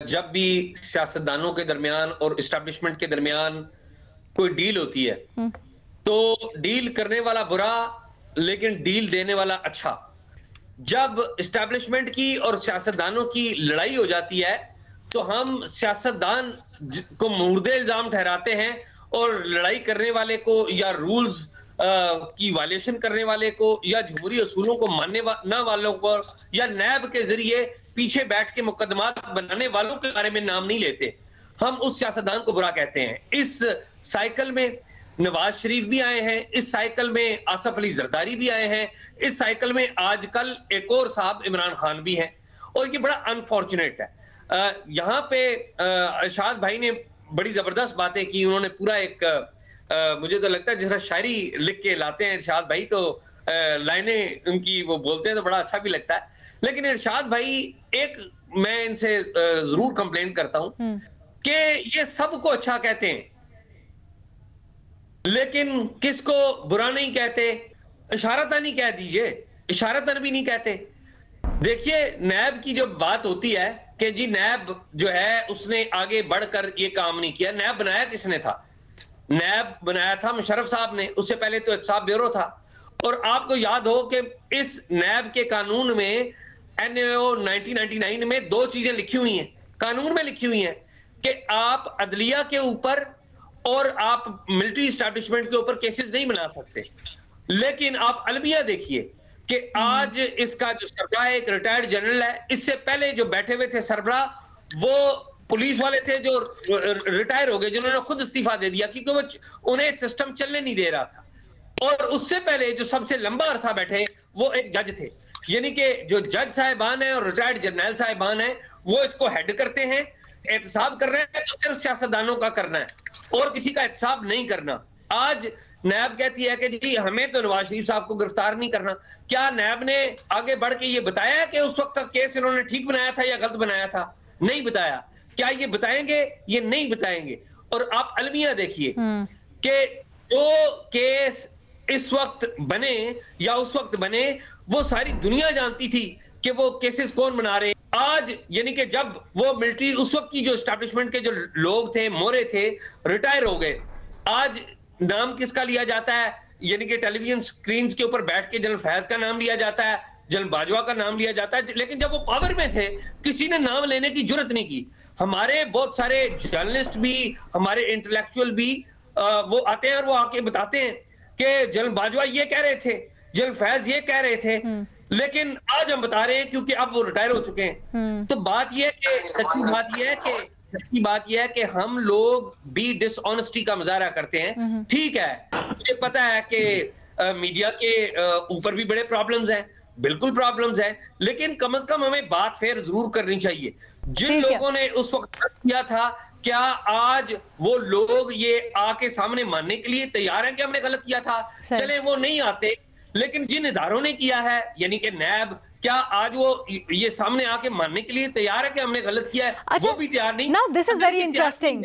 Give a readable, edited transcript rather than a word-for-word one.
जब भी सियासतदानों के दरमियान और इस्टेब्लिशमेंट के दरमियान कोई डील होती है तो डील करने वाला बुरा लेकिन डील देने वाला अच्छा। जब इस्टेब्लिशमेंट की और सियासतदानों की लड़ाई हो जाती है तो हम सियासतदान को मुर्दे इल्जाम ठहराते हैं और लड़ाई करने वाले को या रूल्स की वायलेशन करने वाले को या जमहूरी असूलों को मानने ना वालों को या नैब के जरिए पीछे बैठ के मुकदमात बनाने वालों के बारे में नाम नहीं लेते। हम उस सियासतदान को बुरा कहते हैं। इस साइकिल में नवाज शरीफ भी आए हैं, इस साइकिल में आसफ अली जरदारी भी आए हैं, इस साइकिल में आजकल एक और साहब इमरान खान भी हैं और ये बड़ा अनफॉर्चुनेट है। यहाँ पे इरशाद भाई ने बड़ी जबरदस्त बातें की। उन्होंने पूरा एक मुझे तो लगता है जिस तरह शायरी लिख के लाते हैं इरशाद भाई, तो लाइनें उनकी वो बोलते हैं तो बड़ा अच्छा भी लगता है। लेकिन इरशाद भाई एक मैं इनसे जरूर कंप्लेंट करता हूं कि ये सबको अच्छा कहते हैं लेकिन किसको बुरा नहीं कहते। इशारतन ही कह दीजिए, इशारतन भी नहीं कहते। देखिए नैब की जो बात होती है कि जी नैब जो है उसने आगे बढ़कर ये काम नहीं किया। नैब बनाया किसने था? नैब बनाया था मुशर्रफ साहब ने, उससे पहले तो एहतसाब ब्यूरो था। और आपको याद हो कि इस नैब के कानून में NAO 1999 में दो चीजें लिखी हुई हैं, कानून में लिखी हुई हैं कि आप अदलिया के ऊपर और आप मिलिट्री एस्टैब्लिशमेंट के ऊपर केसेस नहीं बना सकते। लेकिन आप अलमिया देखिए कि आज इसका जो सरबराह है एक रिटायर्ड जनरल है। इससे पहले जो बैठे हुए थे सरबराह वो पुलिस वाले थे जो रिटायर हो गए, जिन्होंने खुद इस्तीफा दे दिया क्योंकि वो उन्हें सिस्टम चलने नहीं दे रहा था। और उससे पहले जो सबसे लंबा अरसा बैठे वो एक जज थे, यानी कि जो जज साहिबान है और रिटायर्ड जर्नल साहिबान है वो इसको हेड करते हैं। एहतसाब कर रहे हैं तो सिर्फ सियासतदानों का करना है और किसी का एहतसाब नहीं करना। आज नैब कहती है कि जी हमें तो नवाज शरीफ साहब को गिरफ्तार नहीं करना। क्या नैब ने आगे बढ़ के ये बताया कि उस वक्त का केस इन्होंने ठीक बनाया था या गलत बनाया था? नहीं बताया। क्या ये बताएंगे? ये नहीं बताएंगे। और आप अलमिया देखिए कि जो केस इस वक्त बने या उस वक्त बने वो सारी दुनिया जानती थी कि वो केसेस कौन बना रहे। आज यानी कि जब वो मिलिट्री उस वक्त की जो एस्टैब्लिशमेंट के जो लोग थे, मोरे थे, रिटायर हो गए, आज नाम किसका लिया जाता है? यानी कि टेलीविजन स्क्रीन के ऊपर बैठ के जनरल फैज का नाम लिया जाता है, जनरल बाजवा का नाम लिया जाता है। लेकिन जब वो पावर में थे किसी ने नाम लेने की जुर्रत नहीं की। हमारे बहुत सारे जर्नलिस्ट भी, हमारे इंटेलेक्चुअल भी वो आते हैं और वो आके बताते हैं कि जनरल बाजवा ये कह रहे थे, जनरल फैज ये कह रहे थे, लेकिन आज हम बता रहे हैं क्योंकि अब वो रिटायर हो चुके हैं। तो बात यह है कि सच्ची बात यह है कि हम लोग भी डिसऑनेस्टी का मुजाहरा करते हैं। ठीक है, मुझे पता है कि मीडिया के ऊपर भी बड़े प्रॉब्लम्स हैं, बिल्कुल प्रॉब्लम्स हैं, लेकिन कम से कम हमें बात फेयर जरूर करनी चाहिए। जिन लोगों ने उस वक्त किया था, क्या आज वो लोग ये आके सामने मानने के लिए तैयार हैं कि हमने गलत किया था? चले वो नहीं आते, लेकिन जिन इदारों ने किया है यानी कि नैब, क्या आज वो ये सामने आके मानने के लिए तैयार है कि हमने गलत किया है? वो भी तैयार नहीं। Now this is very interesting.